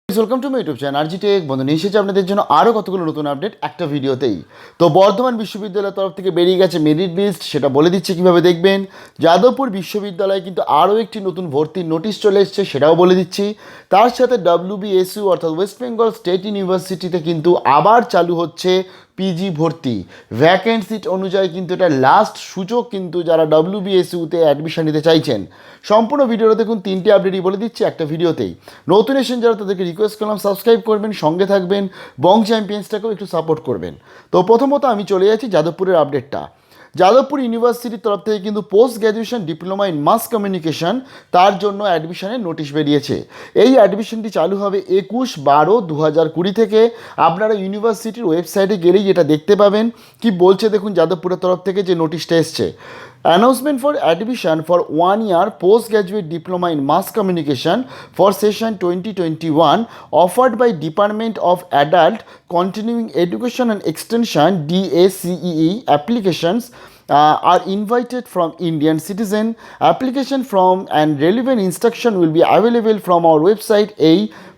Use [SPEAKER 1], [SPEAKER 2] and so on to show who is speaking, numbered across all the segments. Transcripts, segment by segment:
[SPEAKER 1] Welcome to my YouTube channel RG tech. বন্ধু নিয়ে এসেছে আপনাদের জন্য আরও কতগুলো নতুন আপডেট একটা ভিডিওতেই। তো বর্ধমান বিশ্ববিদ্যালয়ের তরফ থেকে বেরিয়ে গেছে মেরিট লিস্ট, সেটা বলে দিচ্ছে কীভাবে দেখবেন। যাদবপুর বিশ্ববিদ্যালয়ে কিন্তু আরও একটি নতুন ভর্তির নোটিশ চলে এসছে, সেটাও বলে দিচ্ছি। তার সাথে WBSU অর্থাৎ ওয়েস্ট বেঙ্গল স্টেট ইউনিভার্সিটিতে কিন্তু আবার চালু হচ্ছে পিজি ভর্তি। ভ্যাকেন্ট সিট অনুযায়ী কিন্তু এটা লাস্ট সুযোগ, কিন্তু যারা WBSUতে অ্যাডমিশন নিতে চাইছেন। সম্পূর্ণ ভিডিওটা দেখুন, তিনটি আপডেটই বলে দিচ্ছি একটা ভিডিওতেই। নতুন এসেছেন যারা, তাদেরকে রিকোয়েস্ট করলাম সাবস্ক্রাইব করবেন, সঙ্গে থাকবেন, বং চ্যাম্পিয়ন্সটাকেও একটু সাপোর্ট করবেন। তো প্রথমত আমি চলে যাচ্ছি যাদবপুরের আপডেটটা। যাদবপুর ইউনিভার্সিটির তরফ থেকে কিন্তু post graduation diploma in mass communication, তার জন্য অ্যাডমিশনের নোটিশ বেরিয়েছে। এই অ্যাডমিশনটি চালু হবে 21/12/2020 থেকে। আপনারা ইউনিভার্সিটির ওয়েবসাইটে গেলেই এটা দেখতে পাবেন। কি বলছে দেখুন যাদবপুরের তরফ থেকে যে নোটিশটা এসছে। Announcement for admission for 1 year postgraduate diploma in mass communication for session 2021 offered by Department of Adult Continuing Education and Extension DACEE applications are invited from Indian citizen. Application from and relevant instruction will be available from our website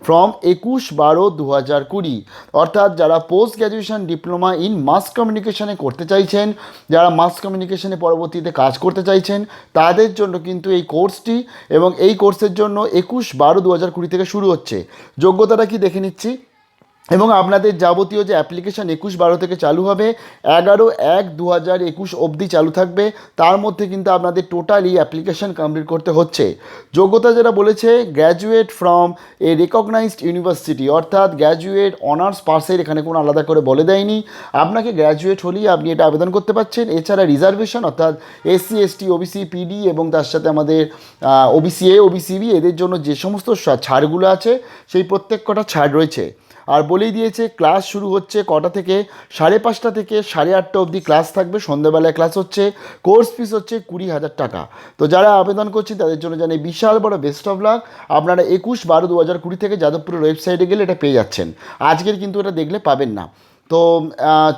[SPEAKER 1] from 21/12/2020। অর্থাৎ যারা post graduation diploma in mass কমিউনিকেশনে করতে চাইছেন, যারা মাস কমিউনিকেশনে পরবর্তীতে কাজ করতে চাইছেন, তাদের জন্য কিন্তু এই কোর্সটি, এবং এই কোর্সের জন্য 21/12/2020 থেকে শুরু হচ্ছে। যোগ্যতাটা কি দেখে নিচ্ছি, এবং আপনাদের যাবতীয় যে অ্যাপ্লিকেশান 21/12 থেকে চালু হবে, 11/1/2021 অবধি চালু থাকবে। তার মধ্যে কিন্তু আপনাদের টোটালি অ্যাপ্লিকেশান কমপ্লিট করতে হচ্ছে। যোগ্যতা যেটা বলেছে, graduate from a recognized university, অর্থাৎ গ্র্যাজুয়েট অনার্স পাসের এখানে কোনো আলাদা করে বলে দেয়নি। আপনাকে গ্র্যাজুয়েট হলেই আপনি এটা আবেদন করতে পারছেন। এছাড়া রিজার্ভেশন অর্থাৎ SC ST OBC PD এবং তার সাথে আমাদের OBCA OBCB এদের জন্য যে সমস্ত ছাড়গুলো আছে, সেই প্রত্যেক কটা ছাড় রয়েছে। আর বলেই দিয়েছে ক্লাস শুরু হচ্ছে কটা থেকে, 5:30 থেকে 8:30 অবধি ক্লাস থাকবে, সন্ধ্যাবেলায় ক্লাস হচ্ছে। কোর্স ফিস হচ্ছে 20,000 টাকা। তো যারা আবেদন করছেন তাদের জন্য জানাই বিশাল বড় বেস্ট অফ লাক। আপনারা 21/12/2020 থেকে যাদবপুরের ওয়েবসাইটে গেলে এটা পেয়ে যাচ্ছেন। আজকের কিন্তু এটা দেখলে পাবেন না। তো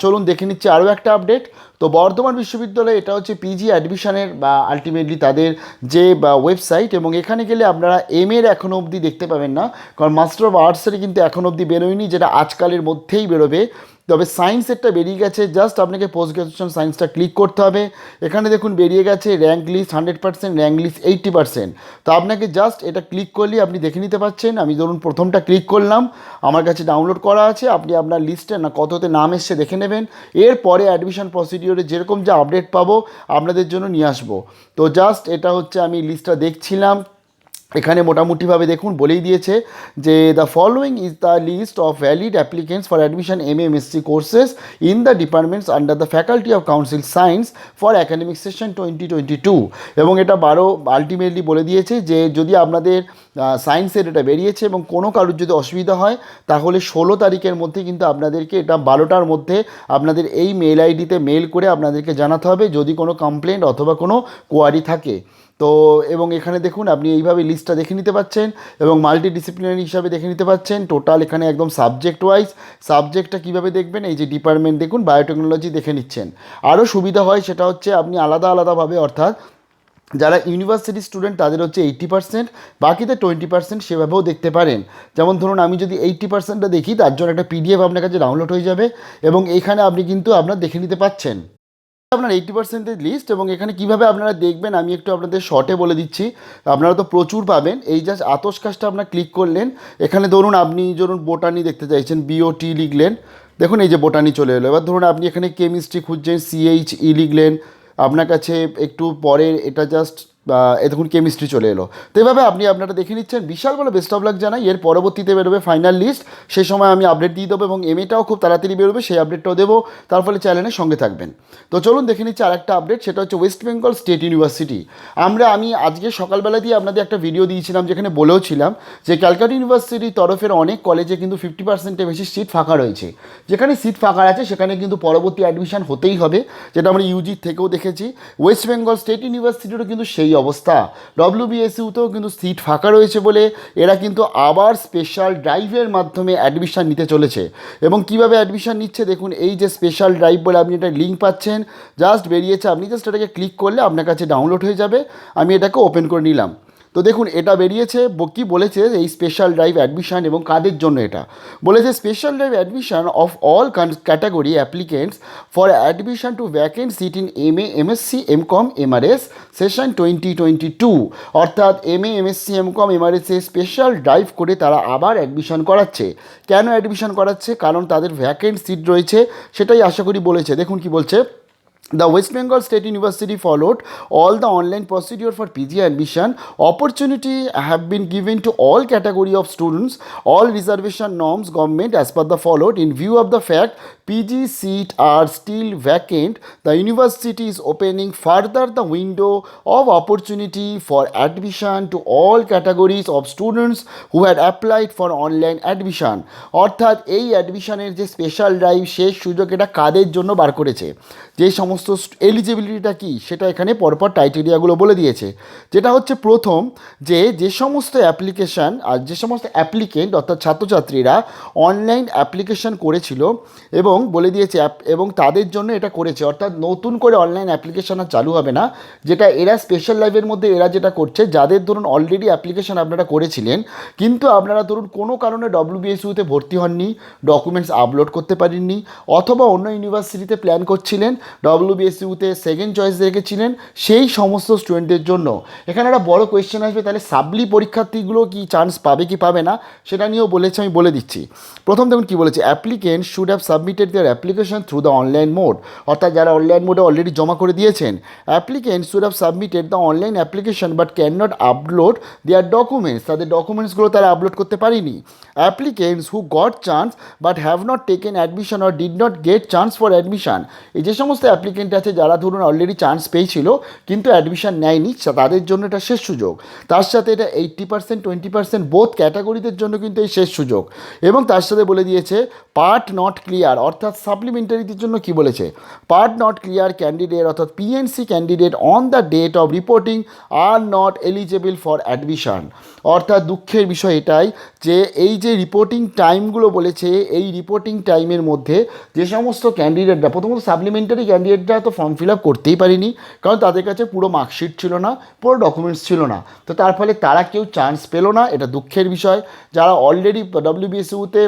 [SPEAKER 1] চলুন দেখে নিচ্ছি আরও একটা আপডেট। তো বর্ধমান বিশ্ববিদ্যালয়ে এটা হচ্ছে পিজি অ্যাডমিশনের বা আলটিমেটলি তাদের যে ওয়েবসাইট, এবং এখানে গেলে আপনারা এর এখনও অবধি দেখতে পাবেন না, কারণ মাস্টার অফ আর্টসের কিন্তু এখনও অবধি বেরোয়নি, যেটা আজকালের মধ্যেই বেরোবে। তবে সায়েন্সেরটা বেরিয়ে গেছে। জাস্ট আপনাকে পোস্ট গ্র্যাজুয়েশন সায়েন্সটা ক্লিক করতে হবে। এখানে দেখুন বেরিয়ে গেছে র্যাঙ্ক লিস্ট 100%, র্যাঙ্ক লিস্ট 80%। তো আপনাকে জাস্ট এটা ক্লিক করলেই আপনি দেখে নিতে পারছেন। আমি ধরুন প্রথমটা ক্লিক করলাম, আমার কাছে ডাউনলোড করা আছে। আপনি আপনার লিস্টে না কততে নাম এসছে দেখে নেবেন। এরপরে অ্যাডমিশন প্রসিডিওরে যেরকম যা আপডেট পাবো আপনাদের জন্য নিয়ে আসবো। তো জাস্ট এটা হচ্ছে আমি লিস্টটা দেখছিলাম। এখানে মোটামুটিভাবে দেখুন বলেই দিয়েছে যে the following is the list of valid applicants for admission MA/MSc courses in the departments under the faculty of council science for academic session 2022। এবং এটা আলটিমেটলি বলে দিয়েছে যে যদি আপনাদের সায়েন্সের এটা বেরিয়েছে এবং কোনো কারোর যদি অসুবিধা হয়, তাহলে 16 তারিখের মধ্যে কিন্তু আপনাদেরকে এটা 12টার মধ্যে আপনাদের এই মেল আইডিতে মেল করে আপনাদেরকে জানাতে হবে যদি কোনো কমপ্লেন্ট অথবা কোনো কোয়ারি থাকে। তো এবং এখানে দেখুন আপনি এইভাবে লিস্টটা দেখে নিতে পাচ্ছেন, এবং মাল্টিডিসিপ্লিনারি হিসাবে দেখে নিতে পাচ্ছেন। টোটাল এখানে একদম সাবজেক্ট ওয়াইজ। সাবজেক্টটা কীভাবে দেখবেন, এই যে ডিপার্টমেন্ট দেখুন বায়োটেকনোলজি দেখে নিচ্ছেন। আরও সুবিধা হয় সেটা হচ্ছে আপনি আলাদাভাবে, অর্থাৎ যারা ইউনিভার্সিটি স্টুডেন্ট তাদের হচ্ছে 80%, বাকিতে 20% সেভাবেও দেখতে পারেন। যেমন ধরুন আমি যদি 80%টা দেখি, তার জন্য একটা PDF আপনার কাছে ডাউনলোড হয়ে যাবে, এবং এইখানে আপনি কিন্তু আপনার দেখে নিতে পাচ্ছেন আপনার 80% লিস্ট। এবং এখানে কিভাবে আপনারা দেখবেন আমি একটু আপনাদের শর্টে বলে দিচ্ছি। আপনারা তো প্রচুর পাবেন। এই জাস্ট আতস কাজটা আপনার ক্লিক করলেন। এখানে ধরুন আপনি বোটানি দেখতে চাইছেন, BOT লিখলেন, দেখুন এই যে বোটানি চলে এলো। এবার ধরুন আপনি এখানে কেমিস্ট্রি খুঁজছেন, CHE লিখলেন, আপনার কাছে একটু পরে এটা জাস্ট দেখুন কেমিস্ট্রি চলে এলো। তো এভাবে আপনি আপনারা দেখে নিচ্ছেন। বিশাল বলে বেস্ট অফ লাক জানাই। এর পরবর্তীতে বেরোবে ফাইনাল লিস্ট, সেই সময় আমি আপডেট দিয়ে দেবো, এবং MAটাও খুব তাড়াতাড়ি বেরোবে, সেই আপডেটটাও দেবো। তার ফলে চ্যানেলের সঙ্গে থাকবেন। তো চলুন দেখে নিচ্ছি আরেকটা আপডেট, সেটা হচ্ছে ওয়েস্ট বেঙ্গল স্টেট ইউনিভার্সিটি। আমি আজকে সকালবেলা দিয়ে আপনাদের একটা ভিডিও দিয়েছিলাম, যেখানে বলেও ছিলাম যে ক্যালকাটা ইউনিভার্সিটির তরফের অনেক কলেজে কিন্তু 50%-এর বেশি সিট ফাঁকা রয়েছে। যেখানে সিট ফাঁকা আছে সেখানে কিন্তু পরবর্তী অ্যাডমিশন হতেই হবে, যেটা আমরা UG থেকেও দেখেছি। ওয়েস্ট বেঙ্গল স্টেট ইউনিভার্সিটিরও কিন্তু সেই অবস্থা। WBSUতেও কিন্তু সিট ফাঁকা রয়েছে বলে এরা কিন্তু আবার স্পেশাল ড্রাইভের মাধ্যমে অ্যাডমিশান নিতে চলেছে। এবং কিভাবে অ্যাডমিশান নিচ্ছে দেখুন, এই যে স্পেশাল ড্রাইভ বলে আপনি এটা লিঙ্ক পাচ্ছেন, জাস্ট বেরিয়েছে, আপনি জাস্ট এটাকে ক্লিক করলে আপনার কাছে ডাউনলোড হয়ে যাবে। আমি এটাকে ওপেন করে নিলাম। তো দেখুন এটা বেরিয়েছে কি বলেছে এই স্পেশাল ড্রাইভ অ্যাডমিশন এবং কাদের জন্য এটা বলেছে special drive admission of all category applicants for admission to vacant seat in MA MSc MCom MRS session 2022 অর্থাৎ MA MSc MCom MRS এ স্পেশাল ড্রাইভ করে তারা আবার অ্যাডমিশন করাচ্ছে। কেন অ্যাডমিশন করাচ্ছে? কারণ তাদের ভ্যাকেন্ট সিট রয়েছে, সেটাই আশা করি বলেছে। দেখুন কি বলছে, The West Bengal State University followed all the online procedure for PG admission. Opportunity have been given to all category of students. All reservation norms government as per the followed. In view of the fact PG seats are still vacant, the university is opening further the window of opportunity for admission to all categories of students who had applied for online admission. অর্থাৎ এই অ্যাডমিশনের যে special drive শেষ সুযোগ এটা কাদের জন্য বার করেছে, যে সমস্ত এলিজিবিলিটিটা কি সেটা এখানে পরপর টাইটেরিয়াগুলো বলে দিয়েছে। যেটা হচ্ছে প্রথম, যে সমস্ত অ্যাপ্লিকেশান আর যে সমস্ত অ্যাপ্লিকেন্ট অর্থাৎ ছাত্রছাত্রীরা অনলাইন অ্যাপ্লিকেশান করেছিল এবং বলে দিয়েছে এবং তাদের জন্য এটা করেছে, অর্থাৎ নতুন করে অনলাইন অ্যাপ্লিকেশান আর চালু হবে না। যেটা এরা স্পেশাল লাইভের মধ্যে এরা যেটা করছে, যাদের ধরুন অলরেডি অ্যাপ্লিকেশান আপনারা করেছিলেন কিন্তু আপনারা ধরুন কোনো কারণে WBSUতে ভর্তি হননি, ডকুমেন্টস আপলোড করতে পারেননি, অথবা অন্য ইউনিভার্সিটিতে প্ল্যান করছিলেন, WBSUতে সেকেন্ড চয়েস রেখেছিলেন, সেই সমস্ত স্টুডেন্টদের জন্য এখানে একটা বড় কোয়েশ্চেন আসবে, তাহলে সাবলি পরীক্ষার্থীগুলো কি চান্স পাবে কি পাবে না সেটা নিয়েও বলেছে, আমি বলে দিচ্ছি। প্রথম দেখুন কী বলেছে, applicant should have submitted their application through the online mode, অর্থাৎ যারা অনলাইন মোডে অলরেডি জমা করে দিয়েছেন, applicant should have submitted the online application but can not upload their documents, তাদের ডকুমেন্টসগুলো তারা আপলোড করতে পারেনি। Applicants who got chance but have not taken admission or did not get chance for admission, এই যে সমস্ত অ্যাপ্লিকেন্ট আছে যারা ধরুন অলরেডি চান্স পেয়েছিল কিন্তু অ্যাডমিশন নেয়নি, তাদের জন্য এটা শেষ সুযোগ। তার সাথে এটা 80% 20% বোথ ক্যাটাগরিদের জন্য কিন্তু এই শেষ সুযোগ। এবং তার সাথে বলে দিয়েছে পার্ট নট ক্লিয়ার, অর্থাৎ সাপ্লিমেন্টারিদের জন্য কি বলেছে, পার্ট নট ক্লিয়ার ক্যান্ডিডেট অর্থাৎ PNC candidate on the date of reporting are not eligible for admission. অর্থাৎ দুঃখের বিষয় এটাই যে এই যে রিপোর্টিং টাইমগুলো বলেছে, এই রিপোর্টিং টাইমের মধ্যে যে সমস্ত ক্যান্ডিডেটরা, প্রথমত সাপ্লিমেন্টারি ক্যান্ডিডেটরা তো ফর্ম ফিল আপ করতেই পারিনি, কারণ তাদের কাছে পুরো মার্কশিট ছিল না, পুরো ডকুমেন্টস ছিল না, তো তার ফলে তারা কেউ চান্স পেলো না, এটা দুঃখের বিষয়। যারা অলরেডি WBSUতে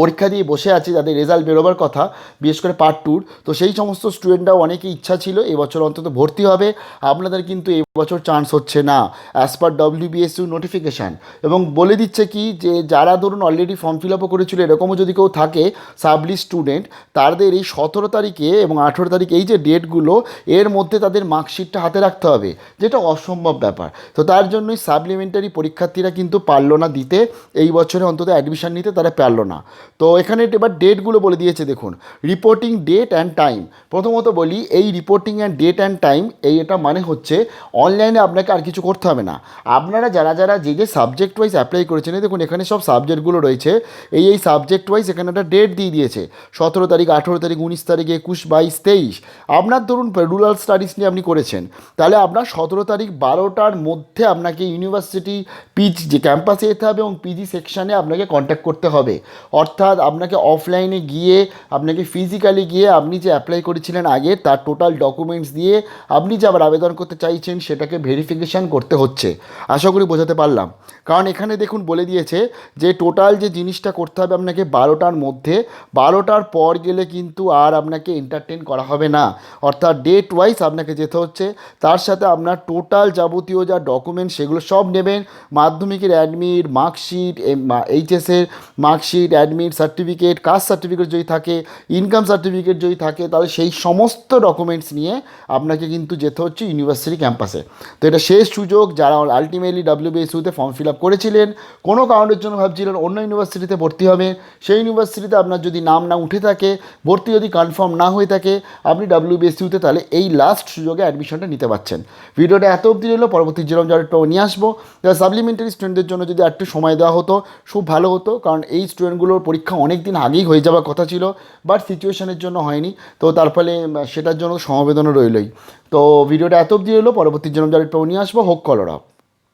[SPEAKER 1] পরীক্ষা দিয়ে বসে আছে, যাদের রেজাল্ট বেরোবার কথা বিশেষ করে পার্ট 2, তো সেই সমস্ত স্টুডেন্টরাও অনেকেই ইচ্ছা ছিল এবছর অন্তত ভর্তি হবে, আপনাদের কিন্তু এবছর চান্স হচ্ছে না অ্যাজ পার WBSU নোটিফিকেশান। এবং বলে দিচ্ছে কি যে যারা ধরুন অলরেডি ফর্ম ফিল আপও করেছিল, এরকমও যদি কেউ থাকে সাবলি স্টুডেন্ট, তাদের এই 17 তারিখে এবং 18 তারিখ এই যে ডেটগুলো এর মধ্যে তাদের মার্কশিটটা হাতে রাখতে হবে, যেটা অসম্ভব ব্যাপার। তো তার জন্যই সাপ্লিমেন্টারি পরীক্ষার্থীরা কিন্তু পারলো না দিতে, এই বছরে অন্তত অ্যাডমিশান নিতে তারা পারলো না। তো এখানে এবার ডেটগুলো বলে দিয়েছে, দেখুন রিপোর্টিং ডেট অ্যান্ড টাইম। প্রথমত বলি এই reporting and date and time এটা মানে হচ্ছে অনলাইনে আপনাকে আর কিছু করতে হবে না, আপনারা যারা যারা যে সাবজেক্ট ওয়াইজ অ্যাপ্লাই করেছেন, দেখুন এখানে সব সাবজেক্টগুলো রয়েছে, এই সাবজেক্ট ওয়াইজ এখানে একটা ডেট দিয়ে দিয়েছে, 17 তারিখ 18 তারিখ 19 তারিখ 21 22 23। আপনার ধরুন রুরাল স্টাডিজ নিয়ে আপনি করেছেন, তাহলে আপনার 17 তারিখ 12টার মধ্যে আপনাকে ইউনিভার্সিটি পিজি যে ক্যাম্পাসে যেতে হবে এবং পিজি সেকশানে আপনাকে কন্ট্যাক্ট করতে হবে। অর্থাৎ আপনাকে অফলাইনে গিয়ে, আপনাকে ফিজিক্যালি গিয়ে আপনি যে অ্যাপ্লাই করেছিলেন আগে তার টোটাল ডকুমেন্টস দিয়ে আপনি যে আবার আবেদন করতে চাইছেন সেটাকে ভেরিফিকেশান করতে হচ্ছে। আশা করি বোঝাতে পারলাম। কারণ এখানে দেখুন বলে দিয়েছে যে টোটাল যে জিনিসটা করতে হবে আপনাকে 12টার মধ্যে, 12টার পর গেলে কিন্তু আর আপনাকে এন্টারটেন করা হবে না, অর্থাৎ ডেট ওয়াইজ আপনাকে যেতে হচ্ছে। তার সাথে আপনার টোটাল যাবতীয় যা ডকুমেন্ট সেগুলো সব নেবেন, মাধ্যমিকের অ্যাডমিট, মার্কশিট, এইচএসের marksheet, admit certificate, caste certificate যদি থাকে, ইনকাম সার্টিফিকেট যদি থাকে, তাহলে সেই সমস্ত ডকুমেন্টস নিয়ে আপনাকে কিন্তু যেতে হচ্ছে ইউনিভার্সিটি ক্যাম্পাসে। তো এটা শেষ সুযোগ, যারা আলটিমেটলি WBSUতে ফর্ম ফিল আপ করেছিলেন, কোনো কারণের জন্য ভাবছিলেন অন্য ইউনিভার্সিটিতে ভর্তি হবে, সেই ইউনিভার্সিটিতে আপনার যদি নাম না উঠে থাকে, ভর্তি যদি কনফার্ম না হয়ে থাকে, আপনি WBSUতে তাহলে এই লাস্ট সুযোগে অ্যাডমিশনটা নিতে পারছেন। ভিডিওটা এত অবধি রইল, পরবর্তী যেরকম যারা নিয়ে আসবো। যারা সাপ্লিমেন্টারি স্টুডেন্টদের জন্য যদি একটু সময় দেওয়া হতো খুব ভালো হতো, কারণ এই স্টুডেন্টগুলোর পরীক্ষা অনেক দিন আগেই হয়ে যাওয়ার কথা ছিল, বাট সিচুয়েশনের জন্য হয়নি, তো তার ফলে সেটার জন্য সমবেদনা রইলই। তো ভিডিওটা এত অবধি রইল, পরবর্তী জন্য যারা নিয়ে আসবো। হোক কলরা।